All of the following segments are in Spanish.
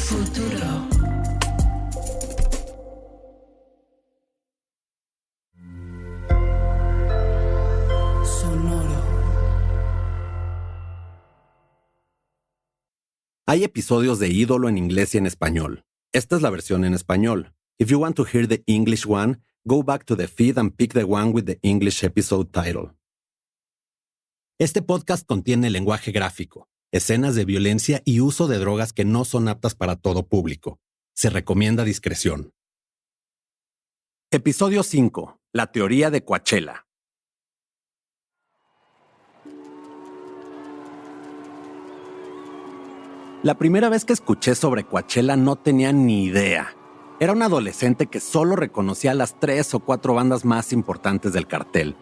Futuro. Sonoro. Hay episodios de Ídolo en inglés y en español. Esta es la versión en español. If you want to hear the English one, go back to the feed and pick the one with the English episode title. Este podcast contiene lenguaje gráfico, escenas de violencia y uso de drogas que no son aptas para todo público. Se recomienda discreción. Episodio 5. La teoría de Coachella. La primera vez que escuché sobre Coachella no tenía ni idea. Era un adolescente que solo reconocía las 3 o 4 bandas más importantes del cartel.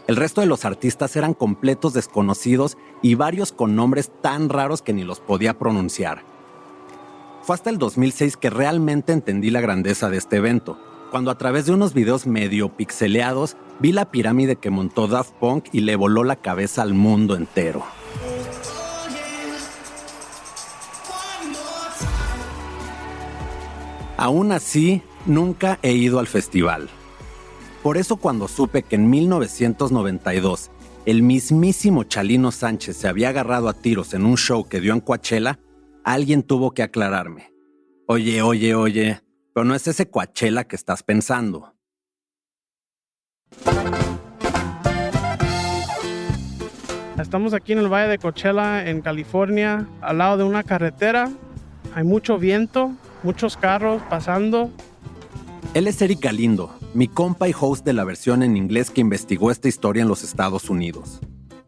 El resto de los artistas eran completos desconocidos y varios con nombres tan raros que ni los podía pronunciar. Fue hasta el 2006 que realmente entendí la grandeza de este evento, cuando a través de unos videos medio pixeleados vi la pirámide que montó Daft Punk y le voló la cabeza al mundo entero. Aún así, nunca he ido al festival. Por eso cuando supe que en 1992 el mismísimo Chalino Sánchez se había agarrado a tiros en un show que dio en Coachella, alguien tuvo que aclararme. Oye, pero no es ese Coachella que estás pensando. Estamos aquí en el Valle de Coachella, en California, al lado de una carretera. Hay mucho viento, muchos carros pasando. Él es Eric Galindo, mi compa y host de la versión en inglés que investigó esta historia en los Estados Unidos.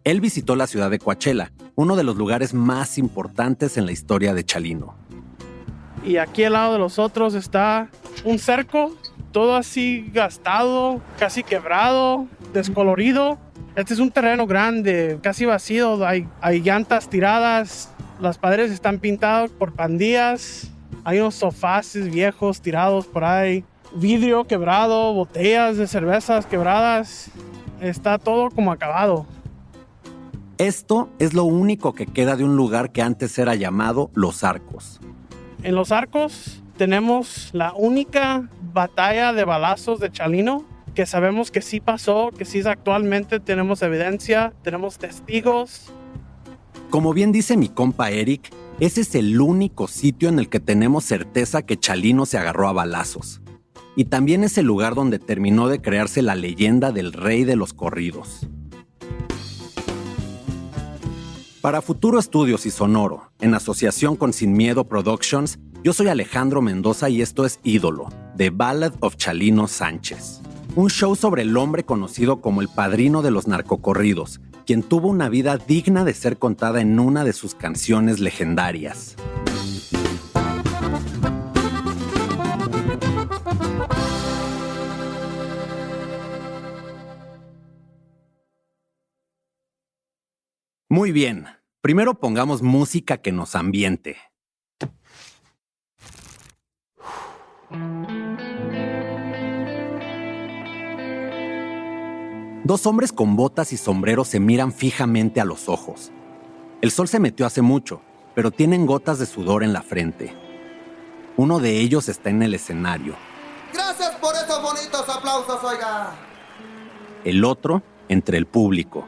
Él visitó la ciudad de Coachella, uno de los lugares más importantes en la historia de Chalino. Y aquí al lado de los otros está un cerco, todo así gastado, casi quebrado, descolorido. Este es un terreno grande, casi vacío, hay llantas tiradas, las paredes están pintadas por pandillas, hay unos sofás viejos tirados por ahí. Vidrio quebrado, botellas de cervezas quebradas, está todo como acabado. Esto es lo único que queda de un lugar que antes era llamado Los Arcos. En Los Arcos tenemos la única batalla de balazos de Chalino, que sabemos que sí pasó, que sí actualmente tenemos evidencia, tenemos testigos. Como bien dice mi compa Eric, ese es el único sitio en el que tenemos certeza que Chalino se agarró a balazos. Y también es el lugar donde terminó de crearse la leyenda del rey de los corridos. Para Futuro Estudios y Sonoro, en asociación con Sin Miedo Productions, yo soy Alejandro Mendoza y esto es Ídolo, The Ballad of Chalino Sánchez. Un show sobre el hombre conocido como el padrino de los narcocorridos, quien tuvo una vida digna de ser contada en una de sus canciones legendarias. Muy bien, primero pongamos música que nos ambiente. Dos hombres con botas y sombreros se miran fijamente a los ojos. El sol se metió hace mucho, pero tienen gotas de sudor en la frente. Uno de ellos está en el escenario. ¡Gracias por esos bonitos aplausos, oiga! El otro, entre el público.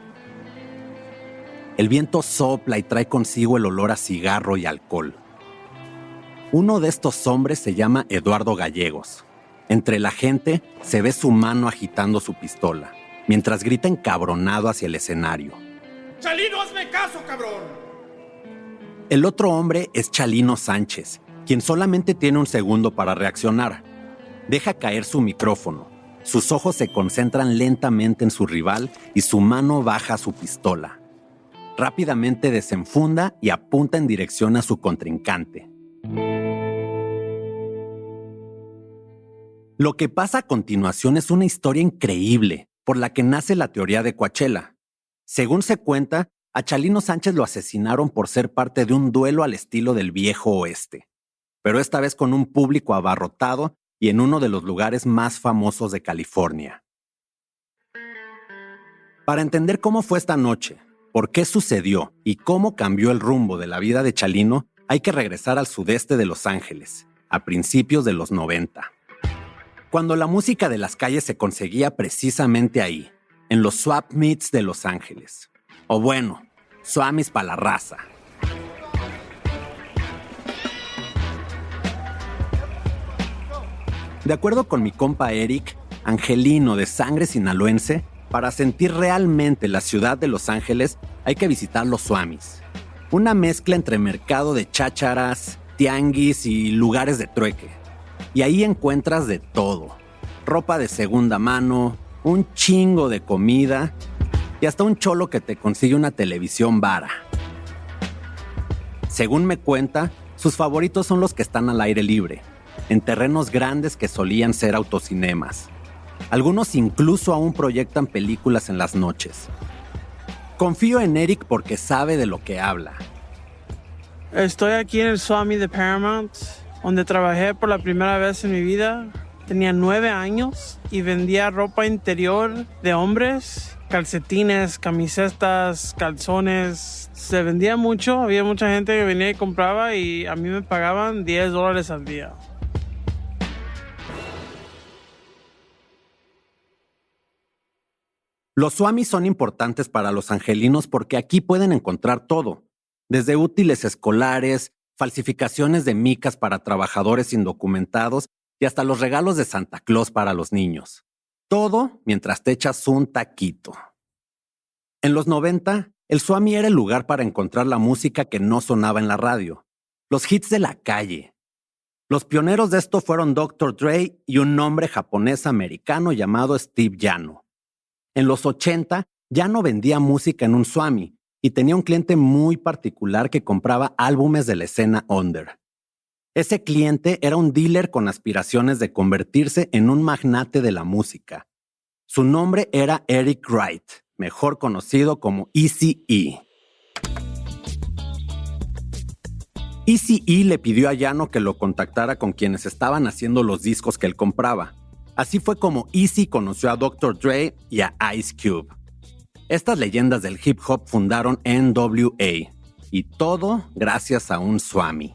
El viento sopla y trae consigo el olor a cigarro y alcohol. Uno de estos hombres se llama Eduardo Gallegos. Entre la gente se ve su mano agitando su pistola, mientras grita encabronado hacia el escenario. ¡Chalino, hazme caso, cabrón! El otro hombre es Chalino Sánchez, quien solamente tiene un segundo para reaccionar. Deja caer su micrófono. Sus ojos se concentran lentamente en su rival y su mano baja su pistola. Rápidamente desenfunda y apunta en dirección a su contrincante. Lo que pasa a continuación es una historia increíble, por la que nace la teoría de Coachella. Según se cuenta, a Chalino Sánchez lo asesinaron por ser parte de un duelo al estilo del viejo oeste, pero esta vez con un público abarrotado y en uno de los lugares más famosos de California. Para entender cómo fue esta noche, por qué sucedió y cómo cambió el rumbo de la vida de Chalino, hay que regresar al sudeste de Los Ángeles, a principios de los 90. Cuando la música de las calles se conseguía precisamente ahí, en los swap meets de Los Ángeles. O bueno, swamis para la raza. De acuerdo con mi compa Eric, angelino de sangre sinaloense, para sentir realmente la ciudad de Los Ángeles hay que visitar los swamis. Una mezcla entre mercado de chácharas, tianguis y lugares de trueque. Y ahí encuentras de todo. Ropa de segunda mano, un chingo de comida y hasta un cholo que te consigue una televisión vara. Según me cuenta, sus favoritos son los que están al aire libre, en terrenos grandes que solían ser autocinemas. Algunos incluso aún proyectan películas en las noches. Confío en Eric porque sabe de lo que habla. Estoy aquí en el Swami de Paramount, donde trabajé por la primera vez en mi vida. Tenía 9 años y vendía ropa interior de hombres, calcetines, camisetas, calzones. Se vendía mucho, había mucha gente que venía y compraba y a mí me pagaban $10 al día. Los swamis son importantes para los angelinos porque aquí pueden encontrar todo, desde útiles escolares, falsificaciones de micas para trabajadores indocumentados y hasta los regalos de Santa Claus para los niños. Todo mientras te echas un taquito. En los 90, el swami era el lugar para encontrar la música que no sonaba en la radio, los hits de la calle. Los pioneros de esto fueron Dr. Dre y un hombre japonés-americano llamado Steve Yano. En los 80, Yano vendía música en un swami y tenía un cliente muy particular que compraba álbumes de la escena under. Ese cliente era un dealer con aspiraciones de convertirse en un magnate de la música. Su nombre era Eric Wright, mejor conocido como Eazy-E. Eazy-E le pidió a Yano que lo contactara con quienes estaban haciendo los discos que él compraba. Así fue como Eazy conoció a Dr. Dre y a Ice Cube. Estas leyendas del hip hop fundaron NWA, y todo gracias a un swami.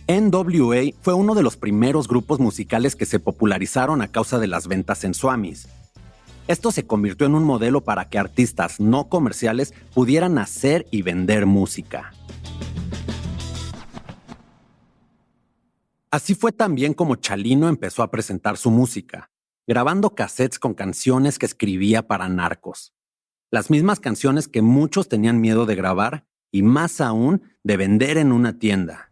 NWA fue uno de los primeros grupos musicales que se popularizaron a causa de las ventas en swamis. Esto se convirtió en un modelo para que artistas no comerciales pudieran hacer y vender música. Así fue también como Chalino empezó a presentar su música, grabando cassettes con canciones que escribía para narcos. Las mismas canciones que muchos tenían miedo de grabar y más aún de vender en una tienda.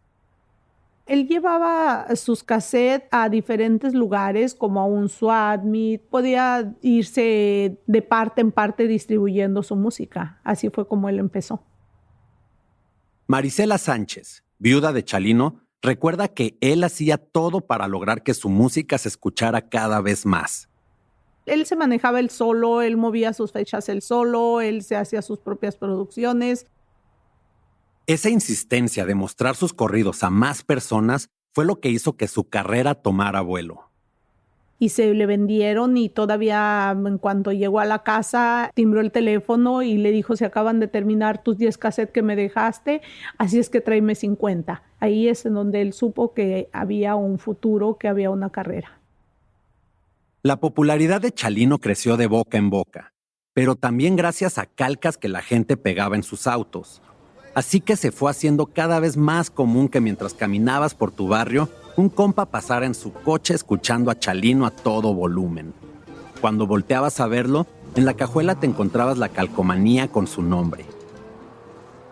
Él llevaba sus cassettes a diferentes lugares, como a un swap meet. Podía irse de parte en parte distribuyendo su música. Así fue como él empezó. Marisela Sánchez, viuda de Chalino, recuerda que él hacía todo para lograr que su música se escuchara cada vez más. Él se manejaba él solo, él movía sus fechas él solo, él se hacía sus propias producciones. Esa insistencia de mostrar sus corridos a más personas fue lo que hizo que su carrera tomara vuelo. Y se le vendieron y todavía en cuanto llegó a la casa timbró el teléfono y le dijo: se acaban de terminar tus 10 cassettes que me dejaste, así es que tráeme 50. Ahí es en donde él supo que había un futuro, que había una carrera. La popularidad de Chalino creció de boca en boca, pero también gracias a calcas que la gente pegaba en sus autos. Así que se fue haciendo cada vez más común que mientras caminabas por tu barrio, un compa pasara en su coche escuchando a Chalino a todo volumen. Cuando volteabas a verlo, en la cajuela te encontrabas la calcomanía con su nombre.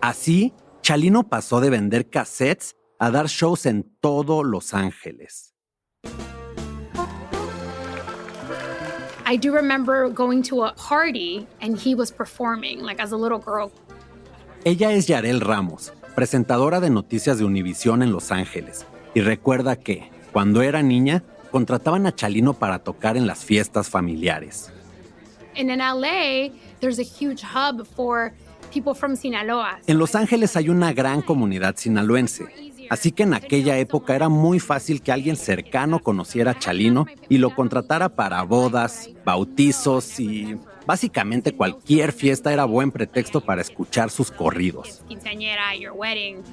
Así, Chalino pasó de vender cassettes a dar shows en todo Los Ángeles. I do remember going to a party and he was performing, like as a little girl. Ella es Yarel Ramos, presentadora de noticias de Univisión en Los Ángeles, y recuerda que, cuando era niña, contrataban a Chalino para tocar en las fiestas familiares. And in LA, there's a huge hub for people from Sinaloa. En Los Ángeles hay una gran comunidad sinaloense, así que en aquella época era muy fácil que alguien cercano conociera a Chalino y lo contratara para bodas, bautizos y Básicamente cualquier fiesta era buen pretexto para escuchar sus corridos. Quinceañera, your wedding.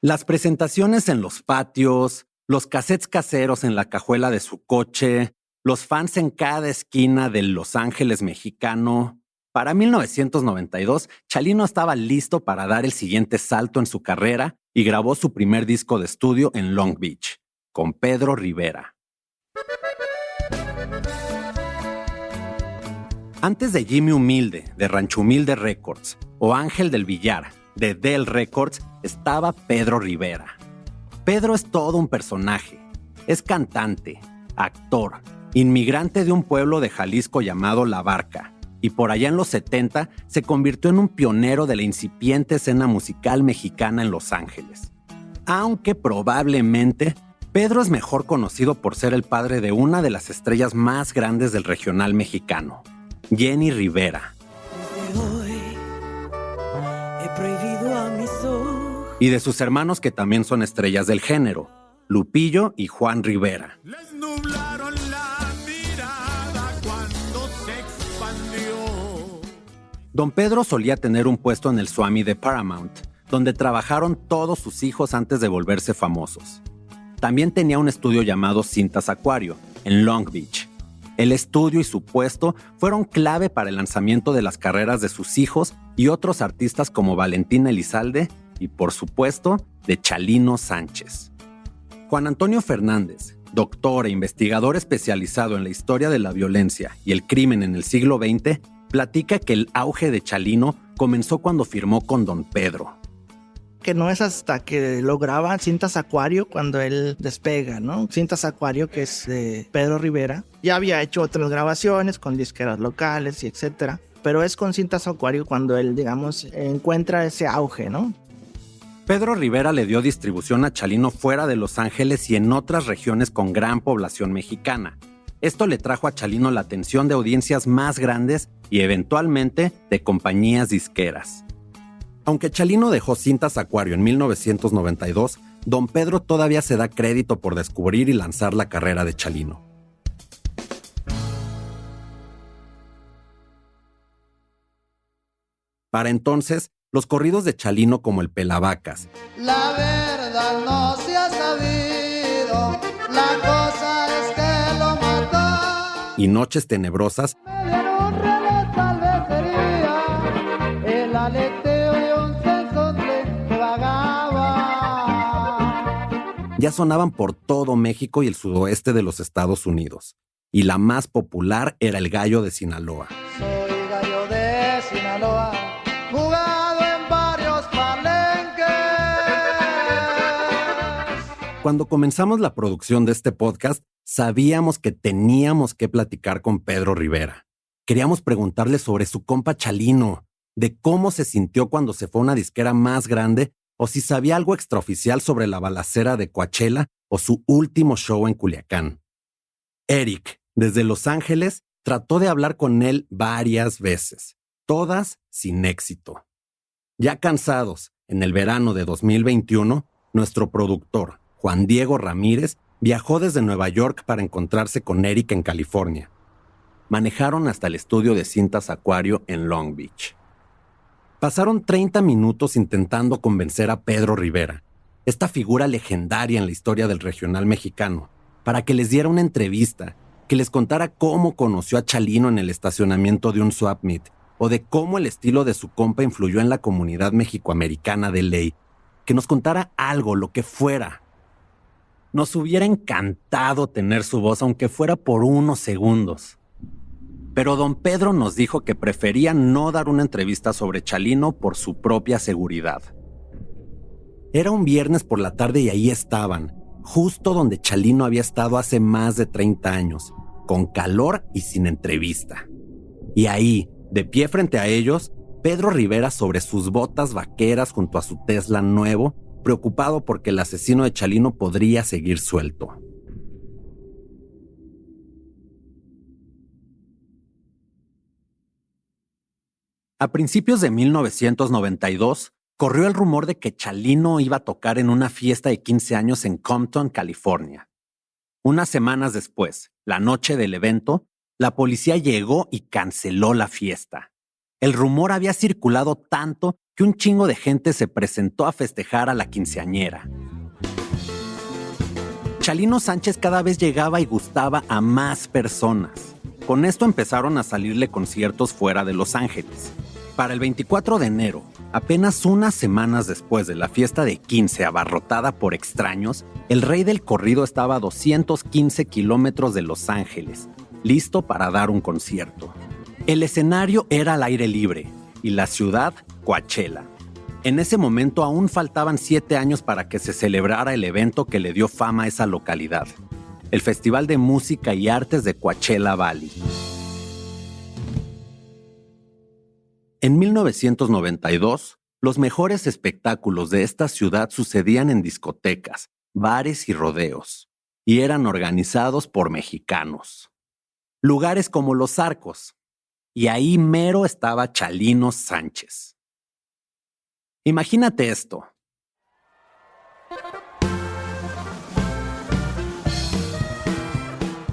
Las presentaciones en los patios, los cassettes caseros en la cajuela de su coche, los fans en cada esquina del Los Ángeles mexicano. Para 1992, Chalino estaba listo para dar el siguiente salto en su carrera y grabó su primer disco de estudio en Long Beach, con Pedro Rivera. Antes de Jimmy Humilde, de Rancho Humilde Records, o Ángel del Villar, de Del Records, estaba Pedro Rivera. Pedro es todo un personaje. Es cantante, actor, inmigrante de un pueblo de Jalisco llamado La Barca, y por allá en los 70 se convirtió en un pionero de la incipiente escena musical mexicana en Los Ángeles. Aunque probablemente Pedro es mejor conocido por ser el padre de una de las estrellas más grandes del regional mexicano, Jenny Rivera. Y de sus hermanos que también son estrellas del género, Lupillo y Juan Rivera. Les nublaron la mirada cuando se expandió. Don Pedro solía tener un puesto en el Swami de Paramount, donde trabajaron todos sus hijos antes de volverse famosos. También tenía un estudio llamado Cintas Acuario, en Long Beach. El estudio y su puesto fueron clave para el lanzamiento de las carreras de sus hijos y otros artistas como Valentín Elizalde y, por supuesto, de Chalino Sánchez. Juan Antonio Fernández, doctor e investigador especializado en la historia de la violencia y el crimen en el siglo XX, platica que el auge de Chalino comenzó cuando firmó con Don Pedro. Que no es hasta que lo graban Cintas Acuario cuando él despega, ¿no? Cintas Acuario, que es de Pedro Rivera. Ya había hecho otras grabaciones con disqueras locales y etcétera, pero es con Cintas Acuario cuando él, digamos, encuentra ese auge, ¿no? Pedro Rivera le dio distribución a Chalino fuera de Los Ángeles y en otras regiones con gran población mexicana. Esto le trajo a Chalino la atención de audiencias más grandes y eventualmente de compañías disqueras. Aunque Chalino dejó Cintas Acuario en 1992, Don Pedro todavía se da crédito por descubrir y lanzar la carrera de Chalino. Para entonces, los corridos de Chalino como el Pelavacas, La verdad no se ha sabido, la cosa es que lo mató. y Noches Tenebrosas Me dieron reloj, tal vez sería el aleteo de un sensontle que vagaba. ya sonaban por todo México y el sudoeste de los Estados Unidos. Y la más popular era El Gallo de Sinaloa. Soy gallo de Sinaloa, jugado en varios palenques. Cuando comenzamos la producción de este podcast, sabíamos que teníamos que platicar con Pedro Rivera. Queríamos preguntarle sobre su compa Chalino, de cómo se sintió cuando se fue a una disquera más grande o si sabía algo extraoficial sobre la balacera de Coachella o su último show en Culiacán. Eric, desde Los Ángeles, trató de hablar con él varias veces, todas sin éxito. Ya cansados, en el verano de 2021, nuestro productor, Juan Diego Ramírez, viajó desde Nueva York para encontrarse con Eric en California. Manejaron hasta el estudio de Cintas Acuario en Long Beach. Pasaron 30 minutos intentando convencer a Pedro Rivera, esta figura legendaria en la historia del regional mexicano, para que les diera una entrevista, que les contara cómo conoció a Chalino en el estacionamiento de un swap meet, o de cómo el estilo de su compa influyó en la comunidad mexicoamericana de LA, que nos contara algo, lo que fuera. Nos hubiera encantado tener su voz, aunque fuera por unos segundos. Pero don Pedro nos dijo que prefería no dar una entrevista sobre Chalino por su propia seguridad. Era un viernes por la tarde y ahí estaban, justo donde Chalino había estado hace más de 30 años, con calor y sin entrevista. Y ahí, de pie frente a ellos, Pedro Rivera sobre sus botas vaqueras junto a su Tesla nuevo, preocupado porque el asesino de Chalino podría seguir suelto. A principios de 1992, Corrió el rumor de que Chalino iba a tocar en una fiesta de 15 años en Compton, California. Unas semanas después, la noche del evento, la policía llegó y canceló la fiesta. El rumor había circulado tanto que un chingo de gente se presentó a festejar a la quinceañera. Chalino Sánchez cada vez llegaba y gustaba a más personas. Con esto empezaron a salirle conciertos fuera de Los Ángeles. Para el 24 de enero, apenas unas semanas después de la fiesta de 15 abarrotada por extraños, el rey del corrido estaba a 215 kilómetros de Los Ángeles, listo para dar un concierto. El escenario era al aire libre y la ciudad, Coachella. En ese momento aún faltaban 7 años para que se celebrara el evento que le dio fama a esa localidad, el Festival de Música y Artes de Coachella Valley. En 1992, los mejores espectáculos de esta ciudad sucedían en discotecas, bares y rodeos, y eran organizados por mexicanos. Lugares como Los Arcos, y ahí mero estaba Chalino Sánchez. Imagínate esto.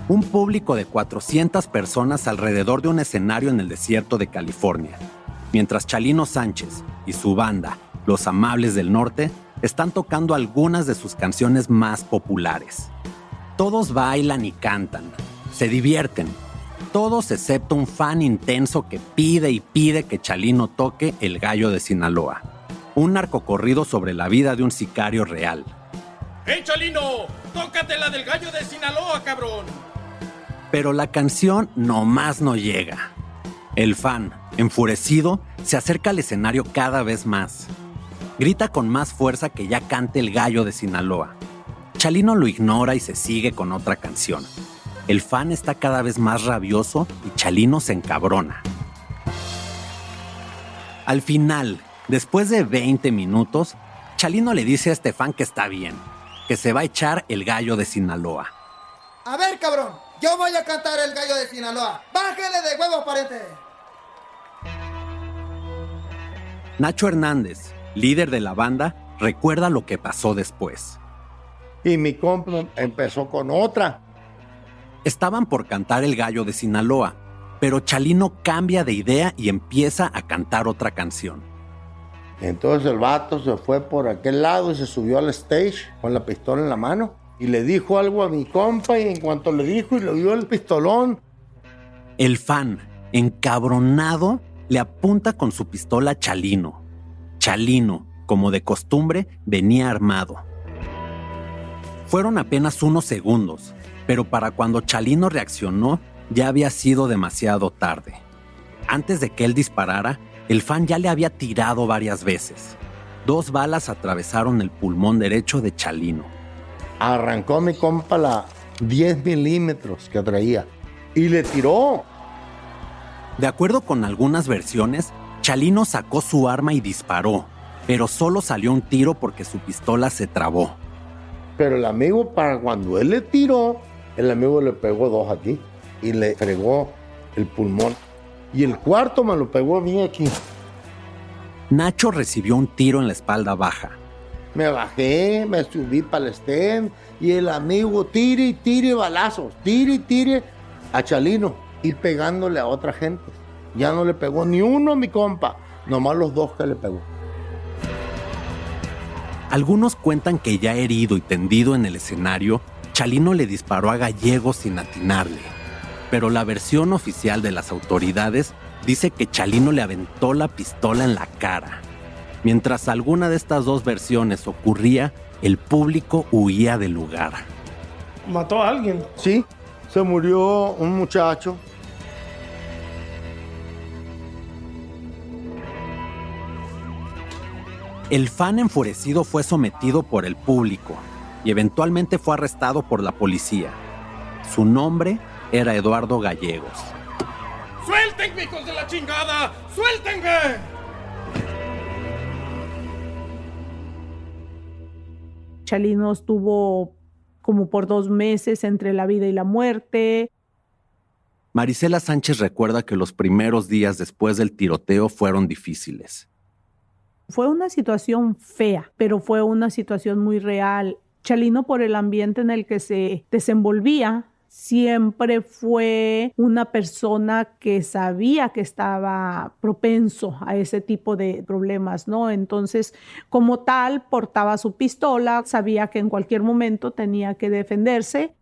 Un público de 400 personas alrededor de un escenario en el desierto de California, mientras Chalino Sánchez y su banda, Los Amables del Norte, están tocando algunas de sus canciones más populares. Todos bailan y cantan, se divierten, todos excepto un fan intenso que pide y pide que Chalino toque El Gallo de Sinaloa, un narcocorrido sobre la vida de un sicario real. ¡Hey, Chalino! ¡Tócate la del Gallo de Sinaloa, cabrón! Pero la canción nomás no llega. El fan, enfurecido, se acerca al escenario cada vez más. Grita con más fuerza que ya cante El Gallo de Sinaloa. Chalino lo ignora y se sigue con otra canción. El fan está cada vez más rabioso y Chalino se encabrona. Al final, después de 20 minutos, Chalino le dice a este fan que está bien, que se va a echar El Gallo de Sinaloa. A ver, cabrón, yo voy a cantar El Gallo de Sinaloa. ¡Bájale de huevos, pariente! Nacho Hernández, líder de la banda, recuerda lo que pasó después. Y mi compa empezó con otra. Estaban por cantar El Gallo de Sinaloa, pero Chalino cambia de idea y empieza a cantar otra canción. Entonces el vato se fue por aquel lado y se subió al stage con la pistola en la mano y le dijo algo a mi compa y en cuanto le dijo y le dio el pistolón. El fan, encabronado, le apunta con su pistola a Chalino. Chalino, como de costumbre, venía armado. Fueron apenas unos segundos, pero para cuando Chalino reaccionó, ya había sido demasiado tarde. Antes de que él disparara, el fan ya le había tirado varias veces. 2 balas atravesaron el pulmón derecho de Chalino. Arrancó mi compa la 10 milímetros que traía y le tiró. De acuerdo con algunas versiones, Chalino sacó su arma y disparó, pero solo salió un tiro porque su pistola se trabó. Pero el amigo, para cuando él le tiró, el amigo le pegó 2 aquí y le fregó el pulmón. Y el cuarto me lo pegó a mí aquí. Nacho recibió un tiro en la espalda baja. Me bajé, me subí para el stand y el amigo tire y tire balazos, tire y tire a Chalino y pegándole a otra gente. Ya no le pegó ni uno a mi compa, nomás los 2 que le pegó. Algunos cuentan que ya herido y tendido en el escenario, Chalino le disparó a Gallegos sin atinarle. Pero la versión oficial de las autoridades dice que Chalino le aventó la pistola en la cara. Mientras alguna de estas 2 versiones ocurría, el público huía del lugar. ¿Mató a alguien? Sí, se murió un muchacho. El fan enfurecido fue sometido por el público y eventualmente fue arrestado por la policía. Su nombre era Eduardo Gallegos. ¡Suéltenme, hijos de la chingada! ¡Suéltenme! Chalino estuvo como por 2 meses entre la vida y la muerte. Marisela Sánchez recuerda que los primeros días después del tiroteo fueron difíciles. Fue una situación fea, pero fue una situación muy real. Chalino, por el ambiente en el que se desenvolvía, siempre fue una persona que sabía que estaba propenso a ese tipo de problemas, ¿no? Entonces, como tal, portaba su pistola, sabía que en cualquier momento tenía que defenderse.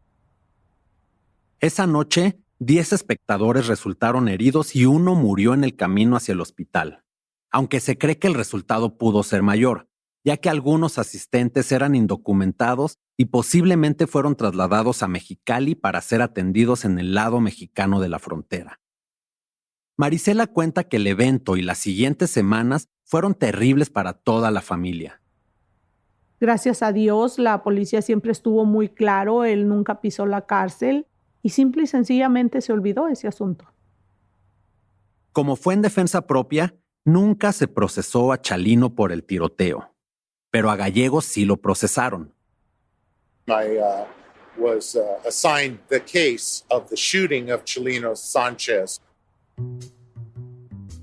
Esa noche, 10 espectadores resultaron heridos y 1 murió en el camino hacia el hospital, aunque se cree que el resultado pudo ser mayor, ya que algunos asistentes eran indocumentados y posiblemente fueron trasladados a Mexicali para ser atendidos en el lado mexicano de la frontera. Marisela cuenta que el evento y las siguientes semanas fueron terribles para toda la familia. Gracias a Dios, la policía siempre estuvo muy claro, él nunca pisó la cárcel y simple y sencillamente se olvidó ese asunto. Como fue en defensa propia, nunca se procesó a Chalino por el tiroteo, pero a Gallegos sí lo procesaron. I was assigned the case of the shooting of Chalino Sanchez.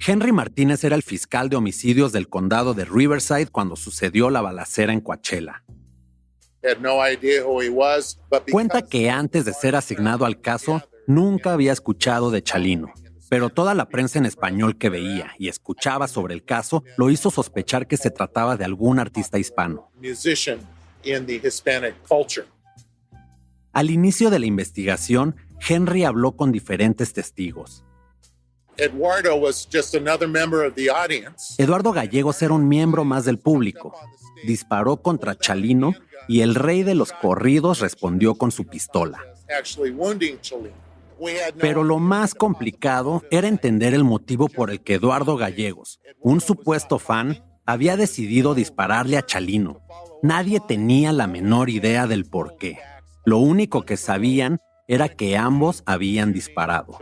Henry Martínez era el fiscal de homicidios del condado de Riverside cuando sucedió la balacera en Coachella. Cuenta que antes de ser asignado al caso, nunca había escuchado de Chalino, pero toda la prensa en español que veía y escuchaba sobre el caso lo hizo sospechar que se trataba de algún artista hispano. Al inicio de la investigación, Henry habló con diferentes testigos. Eduardo Gallegos era un miembro más del público. Disparó contra Chalino y el rey de los corridos respondió con su pistola. Pero lo más complicado era entender el motivo por el que Eduardo Gallegos, un supuesto fan, había decidido dispararle a Chalino. Nadie tenía la menor idea del por qué. Lo único que sabían era que ambos habían disparado.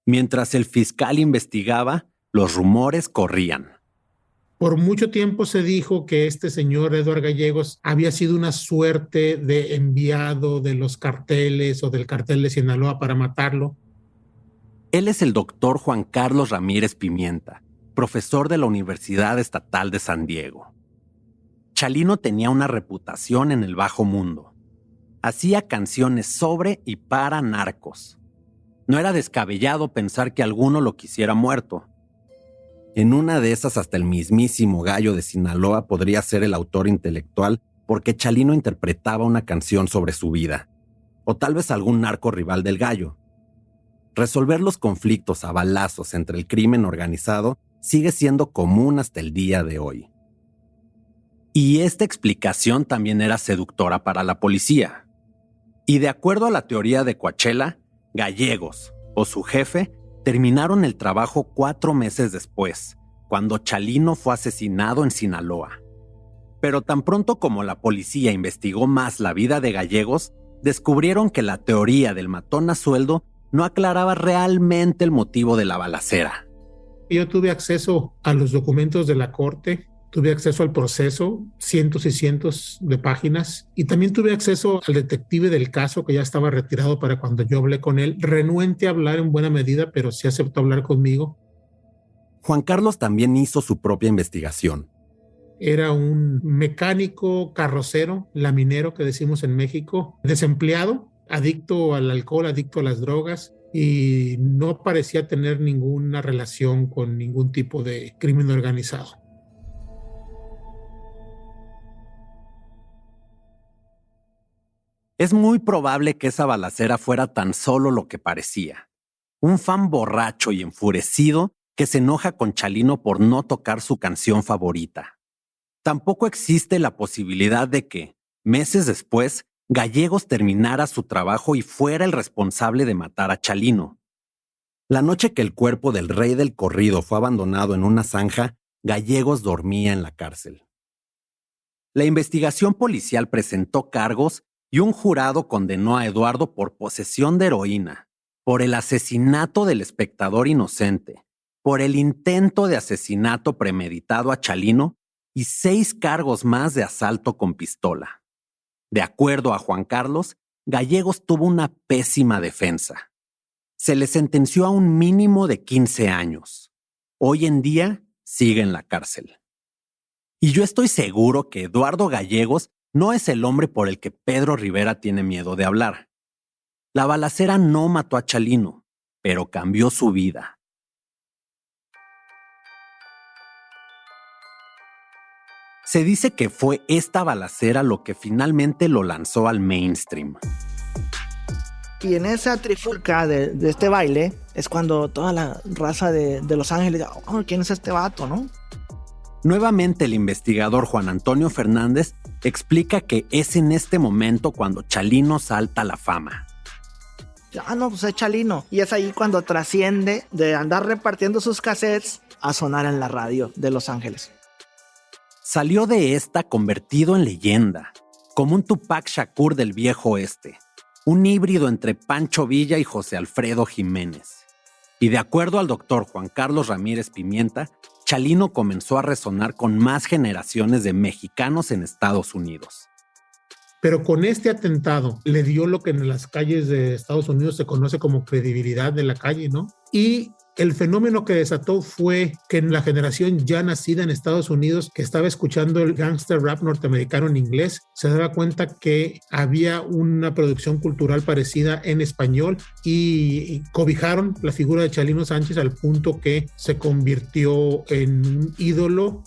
Mientras el fiscal investigaba, los rumores corrían. Por mucho tiempo se dijo que este señor Eduardo Gallegos había sido una suerte de enviado de los carteles o del cartel de Sinaloa para matarlo. Él es el doctor Juan Carlos Ramírez Pimienta, profesor de la Universidad Estatal de San Diego. Chalino tenía una reputación en el bajo mundo. Hacía canciones sobre y para narcos. No era descabellado pensar que alguno lo quisiera muerto. En una de esas, hasta el mismísimo Gallo de Sinaloa podría ser el autor intelectual porque Chalino interpretaba una canción sobre su vida. O tal vez algún narco rival del Gallo. Resolver los conflictos a balazos entre el crimen organizado sigue siendo común hasta el día de hoy. Y esta explicación también era seductora para la policía. Y de acuerdo a la teoría de Coachella, Gallegos, o su jefe, terminaron el trabajo 4 meses después, cuando Chalino fue asesinado en Sinaloa. Pero tan pronto como la policía investigó más la vida de Gallegos, descubrieron que la teoría del matón a sueldo no aclaraba realmente el motivo de la balacera. Yo tuve acceso a los documentos de la corte, tuve acceso al proceso, cientos y cientos de páginas, y también tuve acceso al detective del caso que ya estaba retirado para cuando yo hablé con él, renuente a hablar en buena medida, pero sí aceptó hablar conmigo. Juan Carlos también hizo su propia investigación. Era un mecánico carrocero, laminero que decimos en México, desempleado, adicto al alcohol, adicto a las drogas, y no parecía tener ninguna relación con ningún tipo de crimen organizado. Es muy probable que esa balacera fuera tan solo lo que parecía. Un fan borracho y enfurecido que se enoja con Chalino por no tocar su canción favorita. Tampoco existe la posibilidad de que, meses después, Gallegos terminara su trabajo y fuera el responsable de matar a Chalino. La noche que el cuerpo del rey del corrido fue abandonado en una zanja, Gallegos dormía en la cárcel. La investigación policial presentó cargos y un jurado condenó a Eduardo por posesión de heroína, por el asesinato del espectador inocente, por el intento de asesinato premeditado a Chalino y 6 cargos más de asalto con pistola. De acuerdo a Juan Carlos, Gallegos tuvo una pésima defensa. Se le sentenció a un mínimo de 15 años. Hoy en día sigue en la cárcel. Y yo estoy seguro que Eduardo Gallegos no es el hombre por el que Pedro Rivera tiene miedo de hablar. La balacera no mató a Chalino, pero cambió su vida. Se dice que fue esta balacera lo que finalmente lo lanzó al mainstream. Y en esa trifulca de este baile es cuando toda la raza de Los Ángeles, oh, ¿quién es este vato, no? Nuevamente el investigador Juan Antonio Fernández explica que es en este momento cuando Chalino salta a la fama. No, pues es Chalino. Y es ahí cuando trasciende de andar repartiendo sus cassettes a sonar en la radio de Los Ángeles. Salió de esta convertido en leyenda, como un Tupac Shakur del viejo oeste, un híbrido entre Pancho Villa y José Alfredo Jiménez. Y de acuerdo al doctor Juan Carlos Ramírez Pimienta, Chalino comenzó a resonar con más generaciones de mexicanos en Estados Unidos. Pero con este atentado le dio lo que en las calles de Estados Unidos se conoce como credibilidad de la calle, ¿no? Y el fenómeno que desató fue que en la generación ya nacida en Estados Unidos, que estaba escuchando el gangster rap norteamericano en inglés, se daba cuenta que había una producción cultural parecida en español y cobijaron la figura de Chalino Sánchez al punto que se convirtió en un ídolo.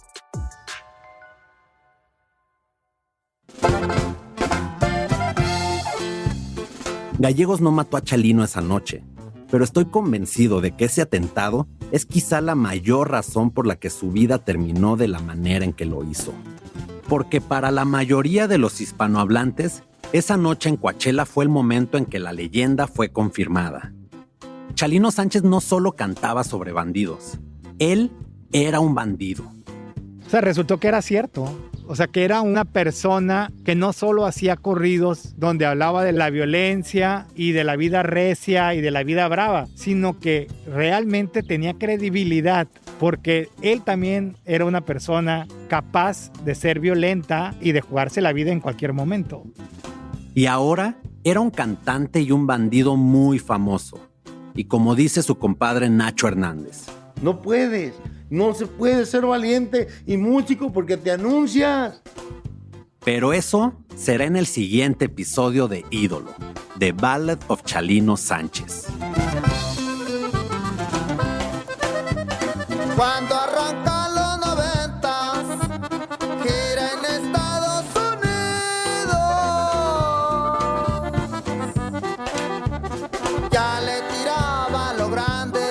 Gallegos no mató a Chalino esa noche, pero estoy convencido de que ese atentado es quizá la mayor razón por la que su vida terminó de la manera en que lo hizo. Porque para la mayoría de los hispanohablantes, esa noche en Coachella fue el momento en que la leyenda fue confirmada. Chalino Sánchez no solo cantaba sobre bandidos, él era un bandido. O sea, resultó que era cierto. O sea, que era una persona que no solo hacía corridos donde hablaba de la violencia y de la vida recia y de la vida brava, sino que realmente tenía credibilidad porque él también era una persona capaz de ser violenta y de jugarse la vida en cualquier momento. Y ahora era un cantante y un bandido muy famoso. Y como dice su compadre Nacho Hernández, no se puede ser valiente y músico porque te anuncias. Pero eso será en el siguiente episodio de Ídolo, The Ballad of Chalino Sánchez. Cuando arrancan los 90s, gira en Estados Unidos. Ya le tiraba lo grande,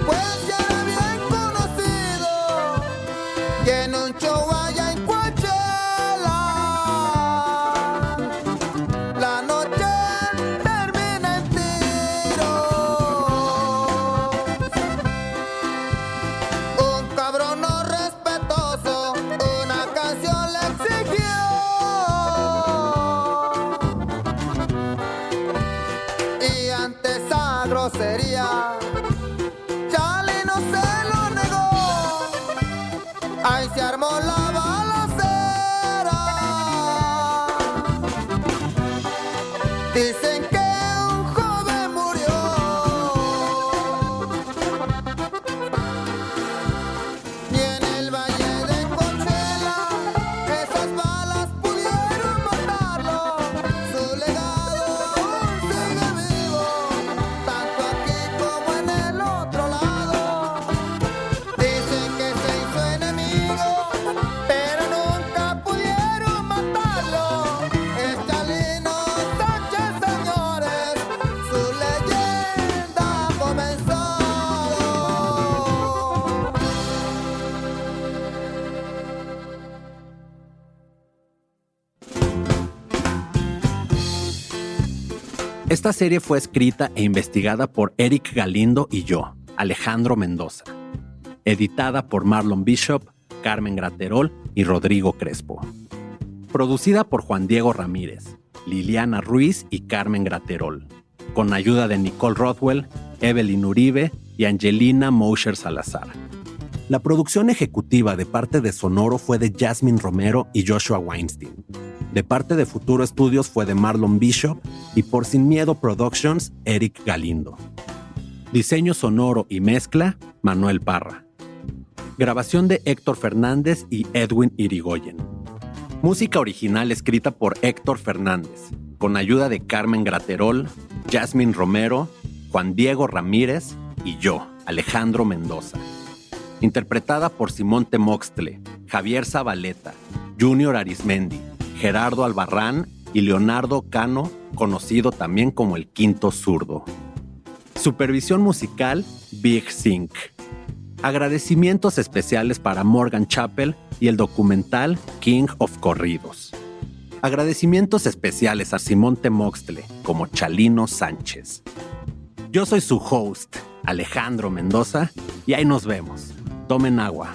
pues ya era bien conocido. Tiene un show allá en Coachella. La noche termina en tiro. Un cabrón no respetuoso, una canción le exigió. Y ante esa grosería, Chalino se lo negó. Ahí se armó la balacera. Dicen que un joven murió. Y en el valle de Coachella, esas balas pudieron matarlo. Su legado aún sigue vivo, tanto aquí como en el otro lado. Dicen que se hizo enemigo, pero nunca pudieron matarlo. Es Chalino Sánchez, señores, su leyenda comenzó. Esta serie fue escrita e investigada por Eric Galindo y yo, Alejandro Mendoza. Editada por Marlon Bishop, Carmen Graterol y Rodrigo Crespo. Producida por Juan Diego Ramírez, Liliana Ruiz y Carmen Graterol. Con ayuda de Nicole Rothwell, Evelyn Uribe y Angelina Mosher Salazar. La producción ejecutiva de parte de Sonoro fue de Jasmine Romero y Joshua Weinstein. De parte de Futuro Studios fue de Marlon Bishop y por Sin Miedo Productions, Eric Galindo. Diseño sonoro y mezcla, Manuel Parra. Grabación de Héctor Fernández y Edwin Irigoyen. Música original escrita por Héctor Fernández, con ayuda de Carmen Graterol, Jasmine Romero, Juan Diego Ramírez y yo, Alejandro Mendoza. Interpretada por Simón Temoxtle, Javier Zabaleta, Junior Arismendi, Gerardo Albarrán y Leonardo Cano, conocido también como el Quinto Zurdo. Supervisión musical, Big Sync. Agradecimientos especiales para Morgan Chappell y el documental King of Corridos. Agradecimientos especiales a Simón Temoxtle como Chalino Sánchez. Yo soy su host, Alejandro Mendoza, y ahí nos vemos. Tomen agua.